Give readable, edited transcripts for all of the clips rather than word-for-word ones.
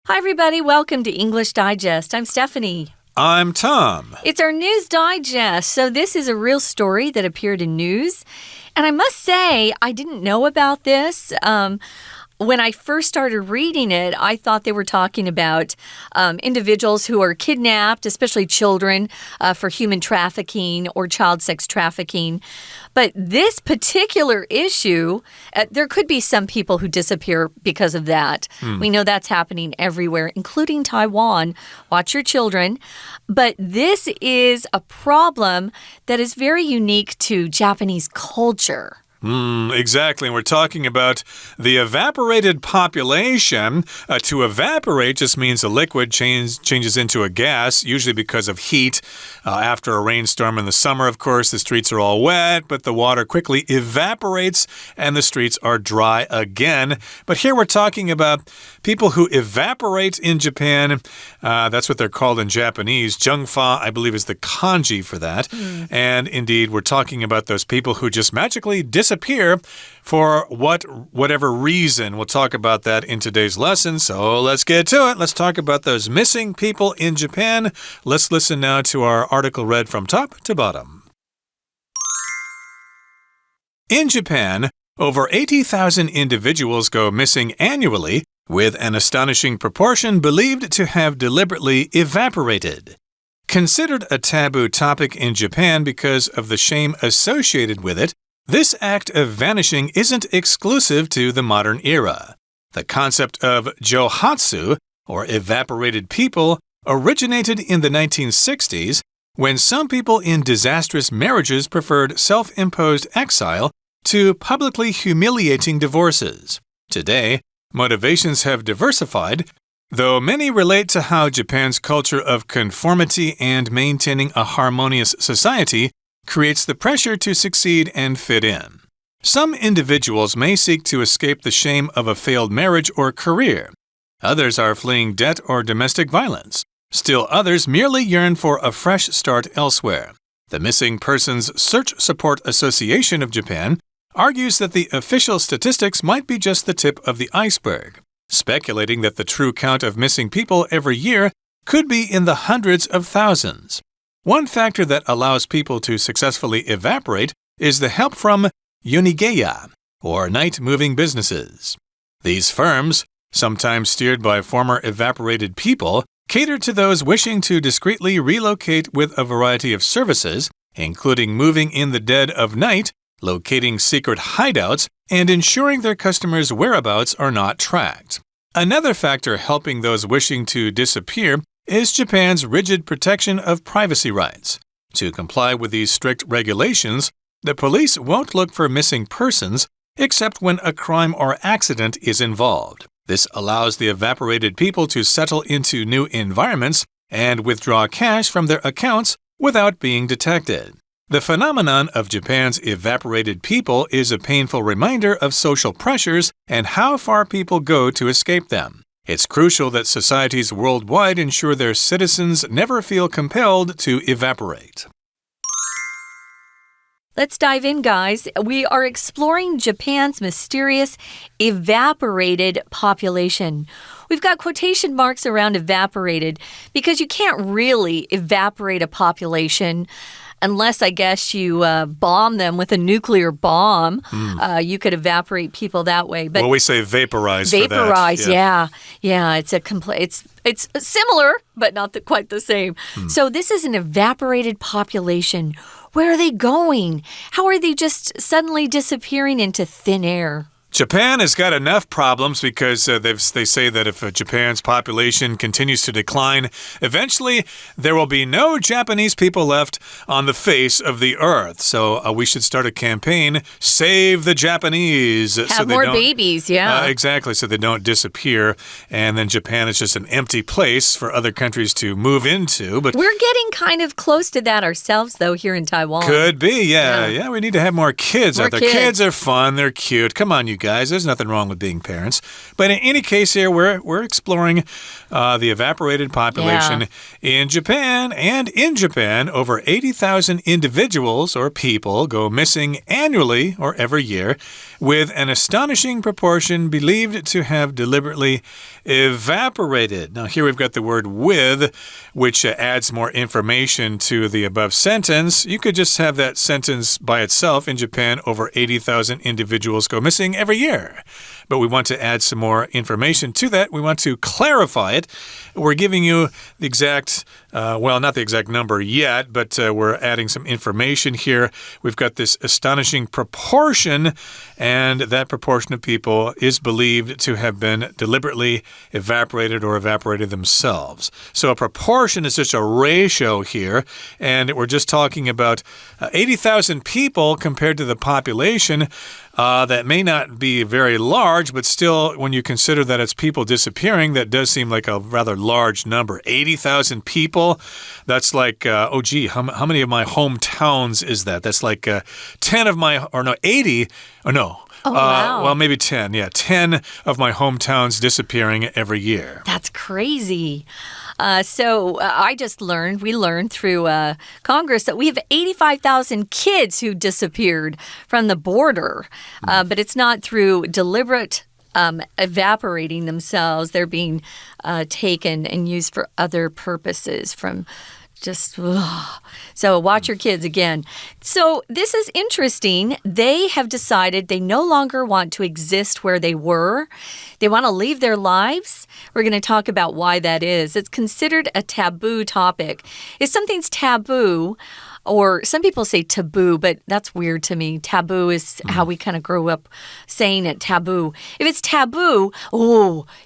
Hi, everybody. Welcome to English Digest. I'm Stephanie. I'm Tom. It's our News Digest. So this is a real story that appeared in news. And I must say, I didn't know about this. When I first started reading it, I thought they were talking about individuals who are kidnapped, especially children, for human trafficking or child sex trafficking. But this particular issue, there could be some people who disappear because of that. We know that's happening everywhere, including Taiwan. Watch your children. But this is a problem that is very unique to Japanese culture. Exactly. And we're talking about the evaporated population. To evaporate just means a liquid changes into a gas, usually because of heat. After a rainstorm in the summer, of course, the streets are all wet, but the water quickly evaporates and the streets are dry again. But here we're talking about people who evaporate in Japan. That's what they're called in Japanese. Jungfa, I believe, is the kanji for that. And indeed, we're talking about those people who just magically disappear for whatever reason. We'll talk about that in today's lesson. So let's get to it. Let's talk about those missing people in Japan. Let's listen now to our article read from top to bottom. In Japan, over 80,000 individuals go missing annually, with an astonishing proportion believed to have deliberately evaporated. Considered a taboo topic in Japan because of the shame associated with it, this act of vanishing isn't exclusive to the modern era. The concept of johatsu, or evaporated people, originated in the 1960s when some people in disastrous marriages preferred self-imposed exile to publicly humiliating divorces. Today, motivations have diversified, though many relate to how Japan's culture of conformity and maintaining a harmonious society creates the pressure to succeed and fit in. Some individuals may seek to escape the shame of a failed marriage or career. Others are fleeing debt or domestic violence. Still others merely yearn for a fresh start elsewhere. The Missing Persons Search Support Association of Japan argues that the official statistics might be just the tip of the iceberg, speculating that the true count of missing people every year could be in the hundreds of thousands. One factor that allows people to successfully evaporate is the help from yonigeya, or night-moving businesses. These firms, sometimes steered by former evaporated people, cater to those wishing to discreetly relocate with a variety of services, including moving in the dead of night, locating secret hideouts, and ensuring their customers' whereabouts are not tracked. Another factor helping those wishing to disappear is Japan's rigid protection of privacy rights. To comply with these strict regulations, the police won't look for missing persons except when a crime or accident is involved. This allows the evaporated people to settle into new environments and withdraw cash from their accounts without being detected. The phenomenon of Japan's evaporated people is a painful reminder of social pressures and how far people go to escape them. It's crucial that societies worldwide ensure their citizens never feel compelled to evaporate. Let's dive in, guys. We are exploring Japan's mysterious evaporated population. We've got quotation marks around evaporated because you can't really evaporate a population unless, I guess, you bomb them with a nuclear bomb. You could evaporate people that way. But well, we say vaporize for that. Vaporize, yeah. It's similar, but not quite the same. So this is an evaporated population. Where are they going? How are they just suddenly disappearing into thin air? Japan has got enough problems because they say that if Japan's population continues to decline, eventually there will be no Japanese people left on the face of the earth. So we should start a campaign, Save the Japanese. Have more babies, yeah. Exactly, so they don't disappear. And then Japan is just an empty place for other countries to move into. But we're getting kind of close to that ourselves, though, here in Taiwan. Could be, yeah. We need to have more kids out there. Kids are fun. They're cute. Come on, you guys. There's nothing wrong with being parents. But in any case here, we're exploring the evaporated population in Japan. And in Japan, over 80,000 individuals or people go missing annually or every year, with an astonishing proportion believed to have deliberately evaporated. Now, here we've got the word with, which adds more information to the above sentence. You could just have that sentence by itself. In Japan, over 80,000 individuals go missing every year. But we want to add some more information to that. We want to clarify it. We're giving you the exact, well, not the exact number yet, but we're adding some information here. We've got this astonishing proportion, and that proportion of people is believed to have been deliberately evaporated or evaporated themselves. So a proportion is just a ratio here, and we're just talking about 80,000 people compared to the population. That may not be very large, but still, when you consider that it's people disappearing, that does seem like a rather large number. 80,000 people, that's like, oh gee, how many of my hometowns is that? That's like 10 of my, or no, 80, or no. Oh, wow. Well, maybe 10. Yeah, 10 of my hometowns disappearing every year. That's crazy. We learned through Congress that we have 85,000 kids who disappeared from the border. But it's not through deliberate evaporating themselves. They're being taken and used for other purposes from So watch your kids again. So this is interesting. They have decided they no longer want to exist where they were. They want to leave their lives. We're going to talk about why that is. It's considered a taboo topic. If something's taboo, or some people say taboo, but that's weird to me. Taboo is how we kind of grew up saying it, taboo. If it's taboo,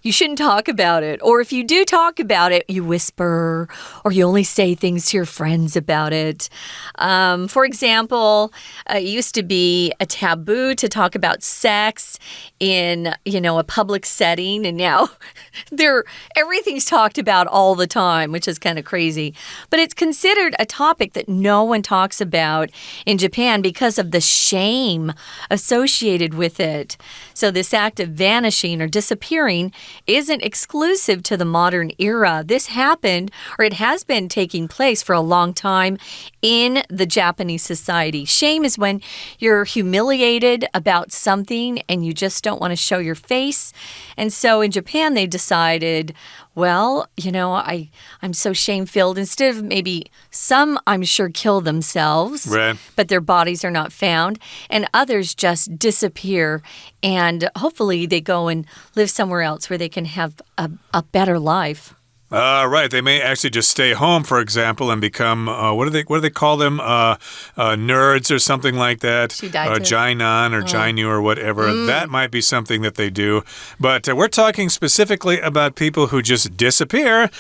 you shouldn't talk about it. Or if you do talk about it, you whisper, or you only say things to your friends about it. For example, it used to be a taboo to talk about sex in, a public setting, and now everything's talked about all the time, which is kind of crazy. But it's considered a topic that no one talks about in Japan because of the shame associated with it. So this act of vanishing or disappearing isn't exclusive to the modern era. This happened, or it has been taking place for a long time in the Japanese society. Shame is when you're humiliated about something and you just don't want to show your face. And so in Japan, they decided, well, I'm so shame-filled. Instead of maybe some, I'm sure, kill themselves, right, but their bodies are not found, and others just disappear, and hopefully they go and live somewhere else where they can have a better life. Right. They may actually just stay home, for example, and become, what do they call them? Nerds or something like that. Jainan or Jainu or whatever. That might be something that they do. But we're talking specifically about people who just disappear.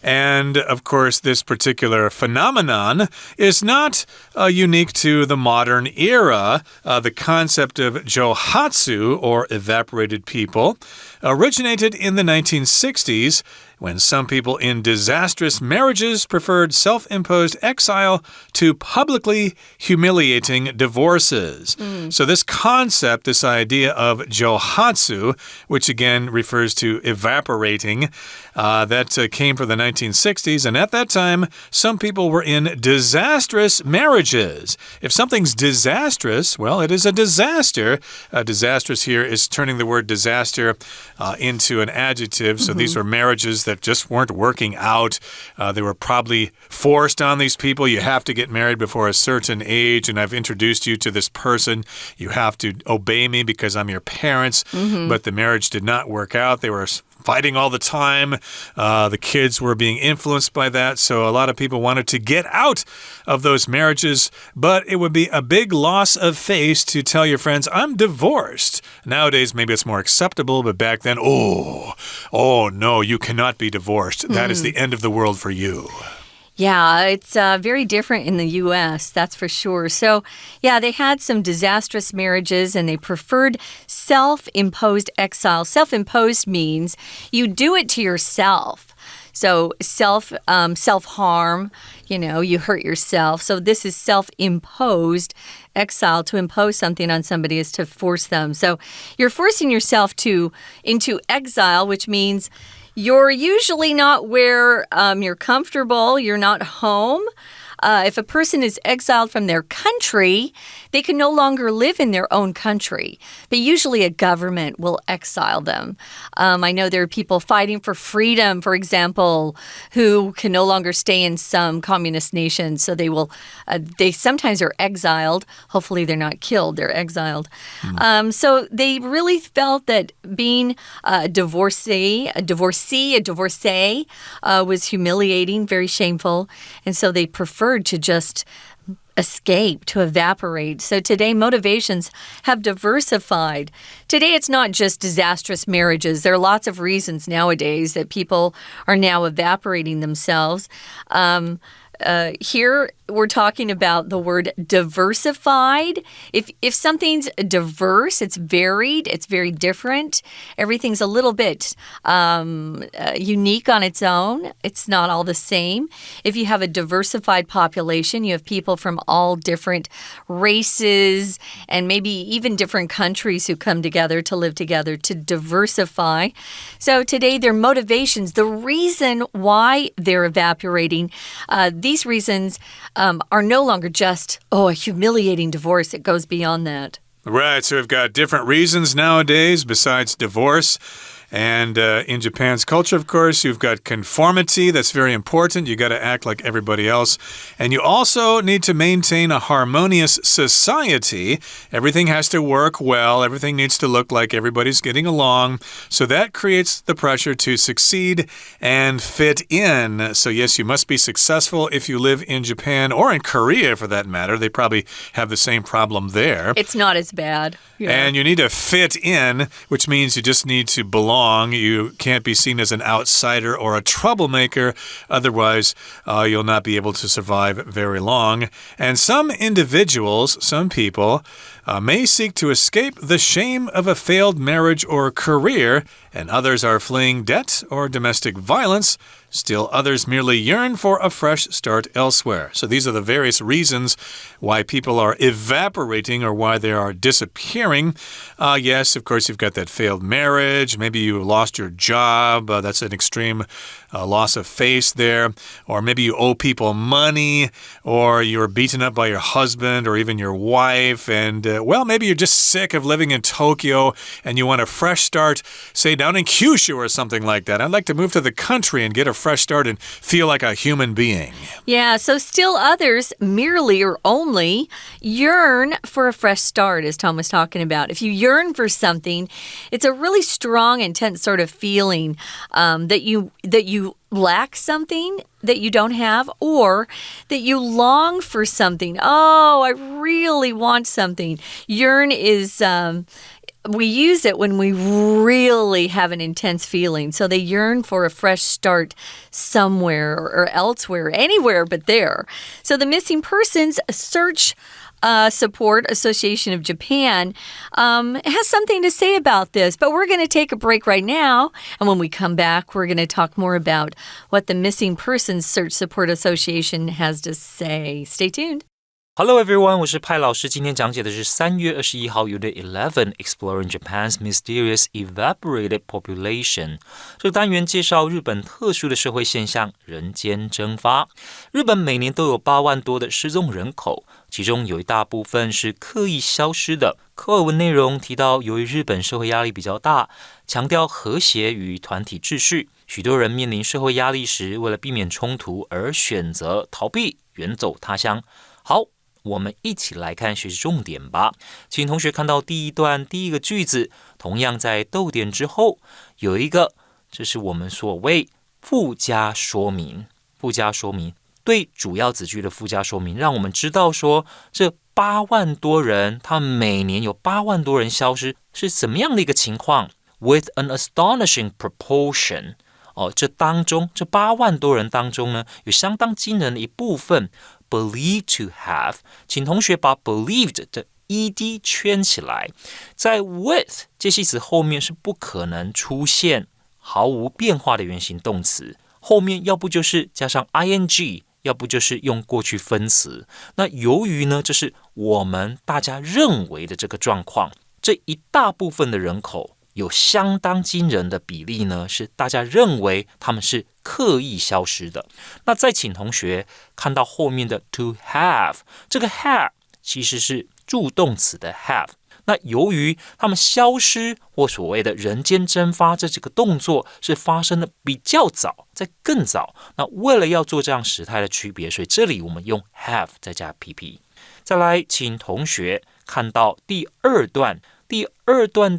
And, of course, this particular phenomenon is not unique to the modern era. The concept of johatsu, or evaporated people, originated in the 1960s when some people in disastrous marriages preferred self-imposed exile to publicly humiliating divorces. So this concept, this idea of johatsu, which again refers to evaporating, that came from the 1960s. And at that time, some people were in disastrous marriages. If something's disastrous, well, it is a disaster. Disastrous here is turning the word disaster into an adjective. So these were marriages that just weren't working out. They were probably forced on these people. You have to get married before a certain age, and I've introduced you to this person. You have to obey me because I'm your parents. But the marriage did not work out. They were fighting all the time. The kids were being influenced by that. So a lot of people wanted to get out of those marriages, but it would be a big loss of face to tell your friends, I'm divorced. Nowadays, maybe it's more acceptable, but back then, oh no, you cannot be divorced. That is the end of the world for you. Yeah, it's very different in the U.S., that's for sure. So, yeah, they had some disastrous marriages and they preferred self-imposed exile. Self-imposed means you do it to yourself. So self-harm, you hurt yourself. So this is self-imposed exile. To impose something on somebody is to force them. So you're forcing yourself into exile, which means you're usually not where you're comfortable. You're not home. if a person is exiled from their country, they can no longer live in their own country. But usually a government will exile them. I know there are people fighting for freedom, for example, who can no longer stay in some communist nations. So they sometimes are exiled. Hopefully they're not killed. They're exiled. So they really felt that being a divorcee was humiliating, very shameful. And so they preferred to just escape, to evaporate. So today, motivations have diversified. Today, it's not just disastrous marriages. There are lots of reasons nowadays that people are now evaporating themselves. Here, we're talking about the word diversified. If something's diverse, it's varied, it's very different. Everything's a little bit unique on its own. It's not all the same. If you have a diversified population, you have people from all different races and maybe even different countries who come together to live together to diversify. So today, their motivations, the reason why they're evaporating, these reasons are no longer just, a humiliating divorce. It goes beyond that. Right, so we've got different reasons nowadays besides divorce. And in Japan's culture, of course, you've got conformity. That's very important. You got to act like everybody else. And you also need to maintain a harmonious society. Everything has to work well. Everything needs to look like everybody's getting along. So that creates the pressure to succeed and fit in. So yes, you must be successful if you live in Japan or in Korea, for that matter. They probably have the same problem there. It's not as bad. Yeah. And you need to fit in, which means you just need to belong. You can't be seen as an outsider or a troublemaker. Otherwise, you'll not be able to survive very long. And some individuals, some people, may seek to escape the shame of a failed marriage or career, and others are fleeing debt or domestic violence. Still others merely yearn for a fresh start elsewhere. So these are the various reasons why people are evaporating or why they are disappearing. Yes, of course, you've got that failed marriage. Maybe you lost your job. That's an extreme loss of face there. Or maybe you owe people money, or you're beaten up by your husband or even your wife. And, maybe you're just sick of living in Tokyo and you want a fresh start, say, down in Kyushu or something like that. I'd like to move to the country and get a fresh start and feel like a human being. Yeah, so still others merely or only yearn for a fresh start, as Tom was talking about. If you yearn for something, it's a really strong, intense sort of feeling that you lack something that you don't have, or that you long for something. Oh, I really want something. Yearn is... we use it when we really have an intense feeling. So they yearn for a fresh start somewhere or elsewhere, anywhere but there. So the Missing Persons Search Support Association of Japan has something to say about this. But we're going to take a break right now. And when we come back, we're going to talk more about what the Missing Persons Search Support Association has to say. Stay tuned. Hello everyone, 我是派老师。今天讲解的是3月21号 Unit 11 Exploring Japan's Mysterious Evaporated Population。这个单元介绍日本特殊的社会现象人间蒸发。日本每年都有8万多的失踪人口，其中有一大部分是刻意消失的。课文内容提到，由于日本社会压力比较大，强调和谐与团体秩序，许多人面临社会压力时，为了避免冲突而选择逃避，远走他乡。好，我们一起来看学习重点吧。请同学看到第一段第一个句子，同样在逗点之后有一个，这是我们所谓附加说明。附加说明对主要子句的附加说明，让我们知道说这8万多人，他每年有8万多人消失，是怎么样的一个情况 ？With an astonishing proportion。这当中，这8万多人当中呢，有相当惊人的一部分 believed to have， 请同学把 believed 的 ed 圈起来，在 with 介系词后面是不可能出现毫无变化的原形动词，后面要不就是加上 ing， 要不就是用过去分词。那由于呢，这是我们大家认为的这个状况，这一大部分的人口有相当惊人的比例呢，是大家认为他们是刻意消失的。那再请同学看到后面的 to have， 这个 have 其实是助动词的 have。那由于他们消失或所谓的人间蒸发这几个动作是发生的比较早，在更早，那为了要做这样时态的区别，所以这里我们用 have 再加 pp。再来，请同学看到第二段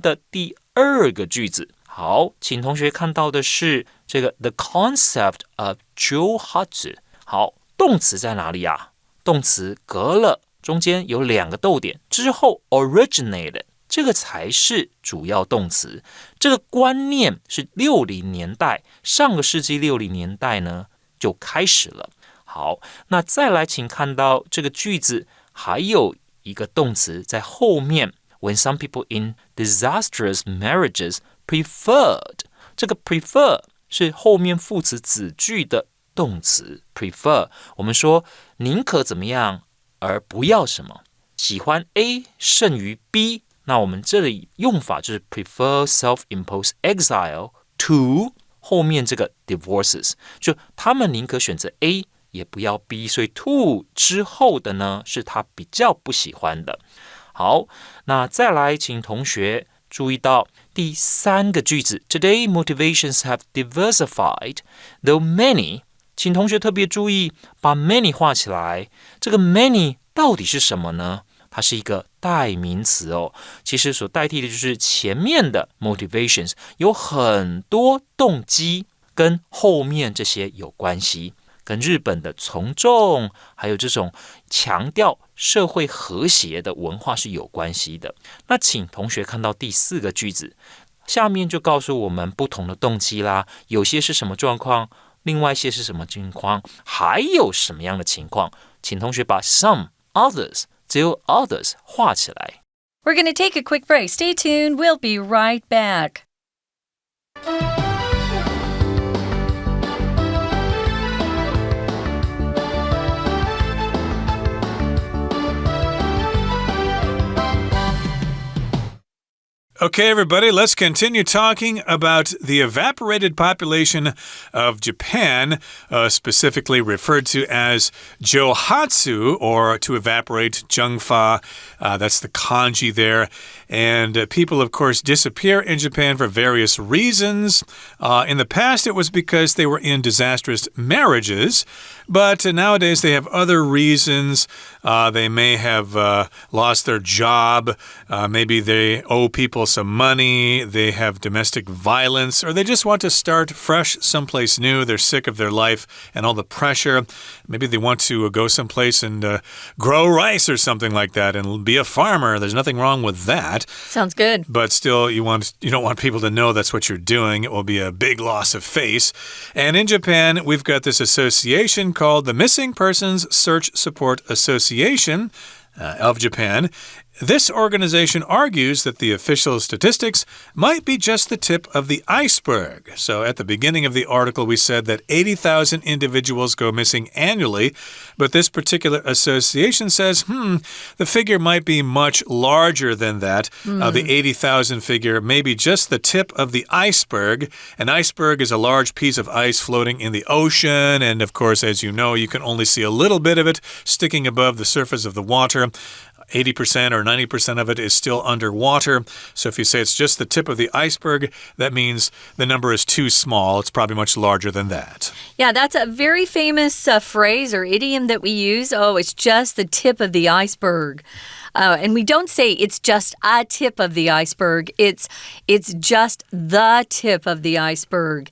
的第二个句子。好，请同学看到的是这个 the concept of Johatsu。好，动词在哪里啊？动词隔了中间有2个逗点，之后 originated， 这个才是主要动词。这个观念是60年代，上个世纪60年代呢就开始了。好，那再来请看到这个句子还有一个动词在后面 when some people in disastrous marriages preferred， 这个 prefer 是后面副词子句的动词 prefer， 我们说宁可怎么样而不要什么，喜欢 A 胜于 B， 那我们这里用法就是 prefer self-imposed exile to 后面这个 divorces， 就他们宁可选择 A 也不要 B， 所以 to 之后的呢是他比较不喜欢的。好，那再来请同学注意到第3个句子 Today motivations have diversified, though many，请同学特别注意把 many 画起来，这个 many 到底是什么呢？它是一个代名词哦，其实所代替的就是前面的 motivations， 有很多动机跟后面这些有关系，跟日本的从众还有这种强调社会和谐的文化是有关系的。那请同学看到第4个句子，下面就告诉我们不同的动机啦，有些是什么状况，另外一些是什么情况，还有什么样的情况，请同学把 some, others, still others 画起来。 We're going to take a quick break. Stay tuned. We'll be right back. Okay, everybody, let's continue talking about the evaporated population of Japan, specifically referred to as Johatsu, or to evaporate, Jungfa. That's the kanji there. And people, of course, disappear in Japan for various reasons. In the past, it was because they were in disastrous marriages. But nowadays, they have other reasons. They may have lost their job. Maybe they owe people some money. They have domestic violence. Or they just want to start fresh someplace new. They're sick of their life and all the pressure. Maybe they want to go someplace and grow rice or something like that and be a farmer. There's nothing wrong with that. Sounds good. But still, you don't want people to know that's what you're doing. It will be a big loss of face. And in Japan, we've got this association called the Missing Persons Search Support Association of Japan. This organization argues that the official statistics might be just the tip of the iceberg. So at the beginning of the article, we said that 80,000 individuals go missing annually, but this particular association says, the figure might be much larger than that. The 80,000 figure may be just the tip of the iceberg. An iceberg is a large piece of ice floating in the ocean, and of course, as you know, you can only see a little bit of it sticking above the surface of the water. 80% or 90% of it is still underwater. So if you say it's just the tip of the iceberg, that means the number is too small. It's probably much larger than that. Yeah, that's a very famous phrase or idiom that we use. Oh, it's just the tip of the iceberg. And we don't say it's just a tip of the iceberg. It's just the tip of the iceberg.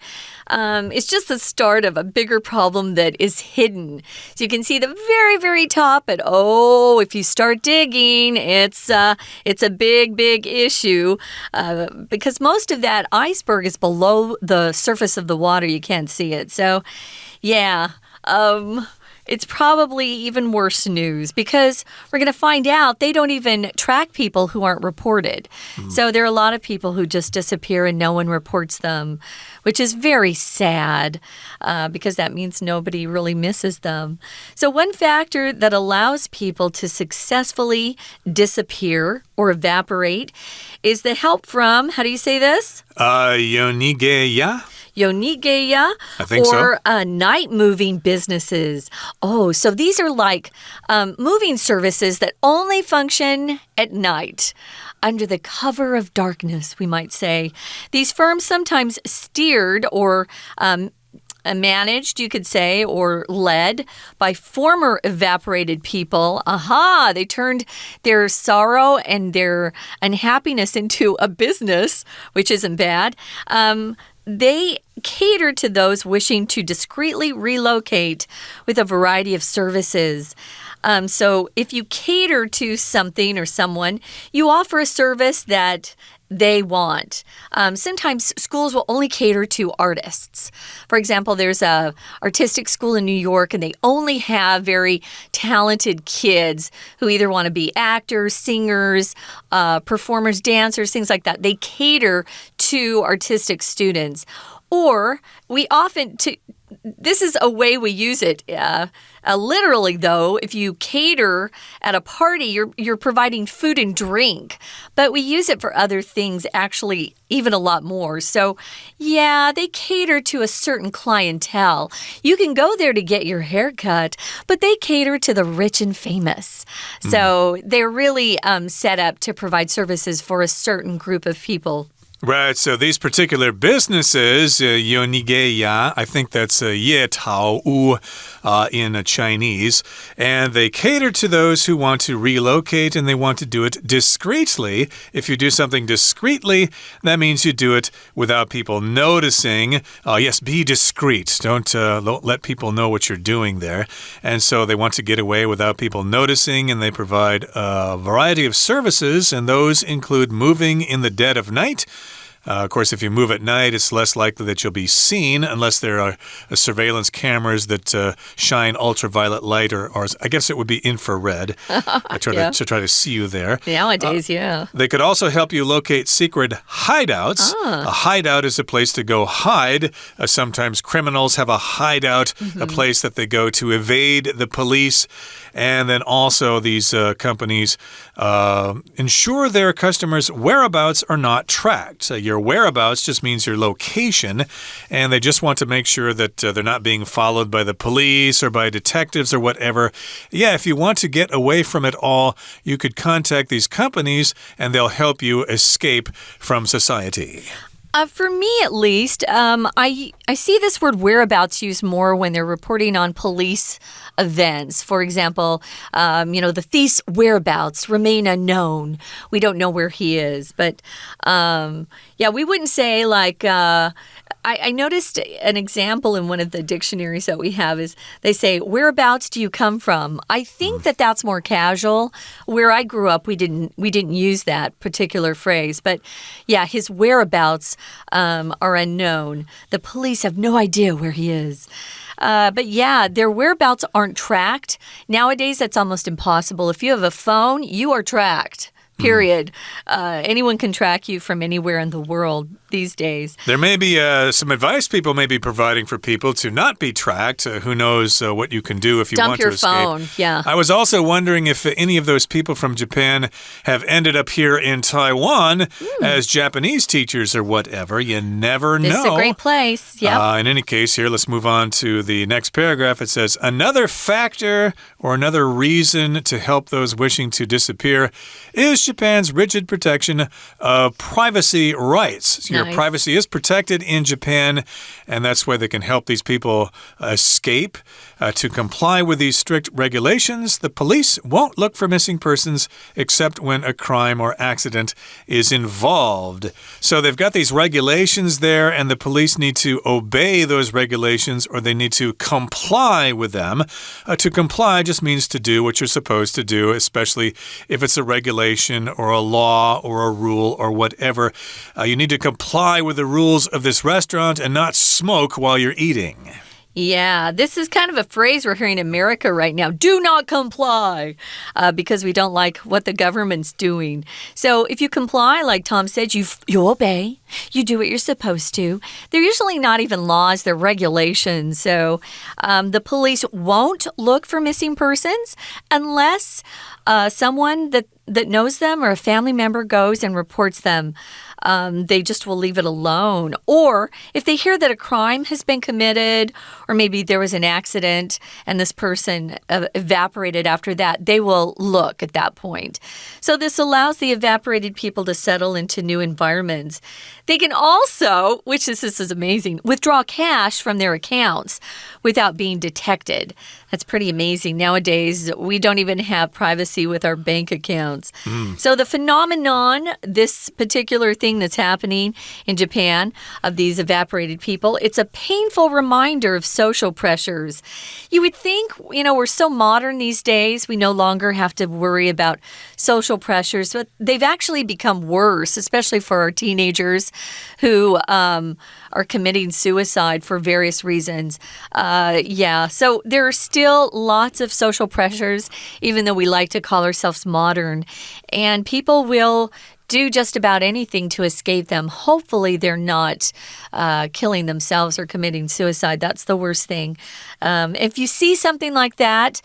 It's just the start of a bigger problem that is hidden. So you can see the very, very top, but if you start digging, it's a big, big issue because most of that iceberg is below the surface of the water. You can't see it. So, yeah. it's probably even worse news because we're going to find out they don't even track people who aren't reported. So there are a lot of people who just disappear and no one reports them, which is very sad because that means nobody really misses them. So one factor that allows people to successfully disappear or evaporate is the help from, how do you say this? Yonigeya? Yonigeya, I think or night moving businesses. Oh, so these are like moving services that only function at night. Under the cover of darkness, we might say. These firms sometimes steered or managed, you could say, or led by former evaporated people. Aha! They turned their sorrow and their unhappiness into a business, which isn't bad. They cater to those wishing to discreetly relocate with a variety of services. So if you cater to something or someone, you offer a service that they want. Sometimes schools will only cater to artists. For example, there's a artistic school in New York, and they only have very talented kids who either want to be actors, singers, performers, dancers, things like that. They cater to artistic students. Or we often... This is a way we use it. Literally, though, if you cater at a party, you're providing food and drink. But we use it for other things, actually, even a lot more. So, yeah, they cater to a certain clientele. You can go there to get your hair cut, but they cater to the rich and famous. So they're really set up to provide services for a certain group of people. Right, so these particular businesses, Yonigeya, I think that's Ye Tao Wu in Chinese, and they cater to those who want to relocate and they want to do it discreetly. If you do something discreetly, that means you do it without people noticing. Yes, be discreet. Don't let people know what you're doing there. And so they want to get away without people noticing, and they provide a variety of services, and those include moving in the dead of night. Of course, if you move at night, it's less likely that you'll be seen unless there are surveillance cameras that shine ultraviolet light, or I guess it would be infrared to try to see you there. Nowadays, yeah. They could also help you locate secret hideouts. A hideout is a place to go hide. Sometimes criminals have a hideout, a place that they go to evade the police. And then also these companies ensure their customers' whereabouts are not tracked. Your whereabouts just means your location, and they just want to make sure that they're not being followed by the police or by detectives or whatever. Yeah, if you want to get away from it all, you could contact these companies, and they'll help you escape from society. For me, at least, I see this word whereabouts used more when they're reporting on police events. For example, the thief's whereabouts remain unknown. We don't know where he is. But, we wouldn't say like... I noticed an example in one of the dictionaries that we have is they say, whereabouts do you come from? I think that's more casual. Where I grew up, we didn't use that particular phrase. But yeah, his whereabouts are unknown. The police have no idea where he is. But yeah, their whereabouts aren't tracked. Nowadays, that's almost impossible. If you have a phone, you are tracked. Period. Anyone can track you from anywhere in the world these days. There may be some advice people may be providing for people to not be tracked. Who knows what you can do if you want to escape. Dump your phone, yeah. I was also wondering if any of those people from Japan have ended up here in Taiwan as Japanese teachers or whatever. You never know. This is a great place, yeah. In any case, here, let's move on to the next paragraph. It says, another factor or another reason to help those wishing to disappear is Japan's rigid protection of privacy rights. Your privacy is protected in Japan, and that's why they can help these people escape. To comply with these strict regulations, the police won't look for missing persons except when a crime or accident is involved. So they've got these regulations there, and the police need to obey those regulations, or they need to comply with them. To comply just means to do what you're supposed to do, especially if it's a regulation or a law or a rule or whatever. You need to comply with the rules of this restaurant and not smoke while you're eating. Yeah, this is kind of a phrase we're hearing in America right now. Do not comply, because we don't like what the government's doing. So if you comply, like Tom said, you obey. You do what you're supposed to. They're usually not even laws, they're regulations. So the police won't look for missing persons unless someone that knows them or a family member goes and reports them. They just will leave it alone. Or if they hear that a crime has been committed, or maybe there was an accident and this person evaporated after that, they will look at that point. So this allows the evaporated people to settle into new environments. They can also, this is amazing, withdraw cash from their accounts without being detected. That's pretty amazing. Nowadays, we don't even have privacy with our bank accounts. So the phenomenon, this particular thing that's happening in Japan of these evaporated people, it's a painful reminder of social pressures. You would think, we're so modern these days, we no longer have to worry about social pressures, but they've actually become worse, especially for our teenagers who are committing suicide for various reasons. So there are still lots of social pressures, even though we like to call ourselves modern. And people will do just about anything to escape them. Hopefully they're not killing themselves or committing suicide. That's the worst thing. If you see something like that,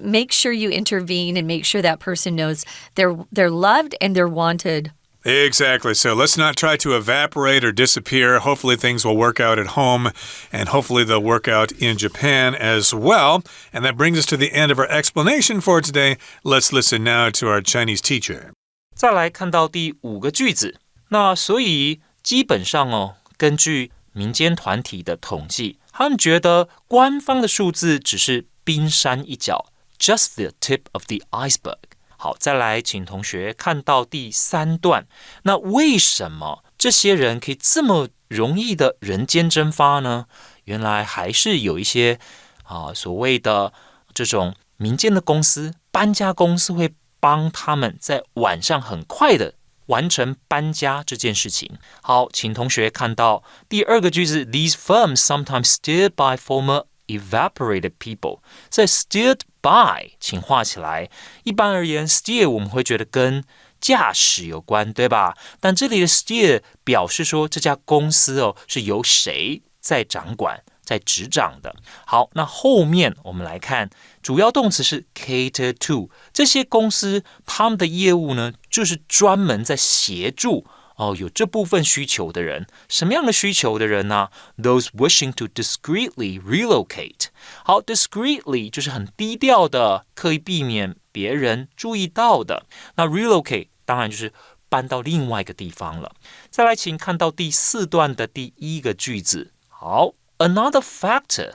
make sure you intervene and make sure that person knows they're loved and they're wanted. Exactly. So let's not try to evaporate or disappear. Hopefully things will work out at home, and hopefully they'll work out in Japan as well. And that brings us to the end of our explanation for today. Let's listen now to our Chinese teacher. 再来看到第5个句子，那所以基本上根据民间团体的统计，他们觉得官方的数字只是冰山一角 ，just the tip of the iceberg。好，再来请同学看到第3段，那为什么这些人可以这么容易的人间蒸发呢？原来还是有一些所谓的这种民间的公司、搬家公司会帮他们在晚上很快的完成搬家这件事情。好，请同学看到第2个句子 ，These firms sometimes steered by former evaporated people。在 steered by 请画起来。一般而言 steer 我们会觉得跟驾驶有关，对吧？但这里的 steer 表示说这家公司是由谁在掌管、在执掌的。好，那后面我们来看，主要动词是 cater to。这些公司他们的业务呢，就是专门在协助有这部分需求的人。什么样的需求的人呢？ Those wishing to discreetly relocate。好 ，discreetly 就是很低调的，刻意避免别人注意到的。那 relocate 当然就是搬到另外一个地方了。再来，请看到第4段的第1个句子。好 ，another factor，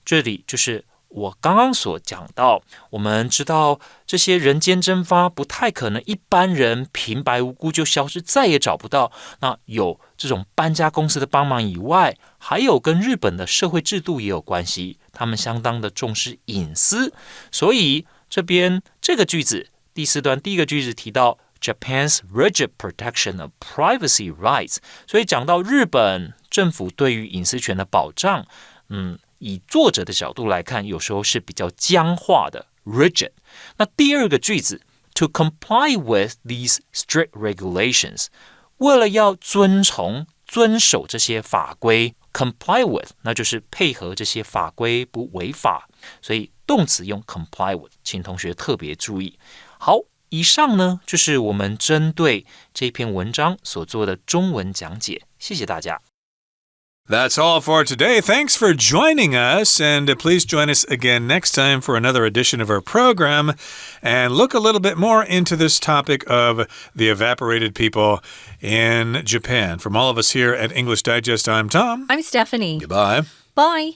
这里就是我刚刚所讲到，我们知道这些人间蒸发不太可能一般人平白无故就消失，再也找不到。那有这种搬家公司的帮忙以外，还有跟日本的社会制度也有关系，他们相当的重视隐私。所以这边这个句子第4段第1个句子提到 Japan's rigid protection of privacy rights， 所以讲到日本政府对于隐私权的保障，以作者的角度来看，有时候是比较僵化的 rigid。那第2个句子 to comply with these strict regulations， 为了要遵守这些法规 comply with， 那就是配合这些法规不违法，所以动词用 comply with， 请同学特别注意。好，以上呢就是我们针对这篇文章所做的中文讲解，谢谢大家。That's all for today. Thanks for joining us, and please join us again next time for another edition of our program and look a little bit more into this topic of the evaporated people in Japan. From all of us here at English Digest, I'm Tom. I'm Stephanie. Goodbye. Bye.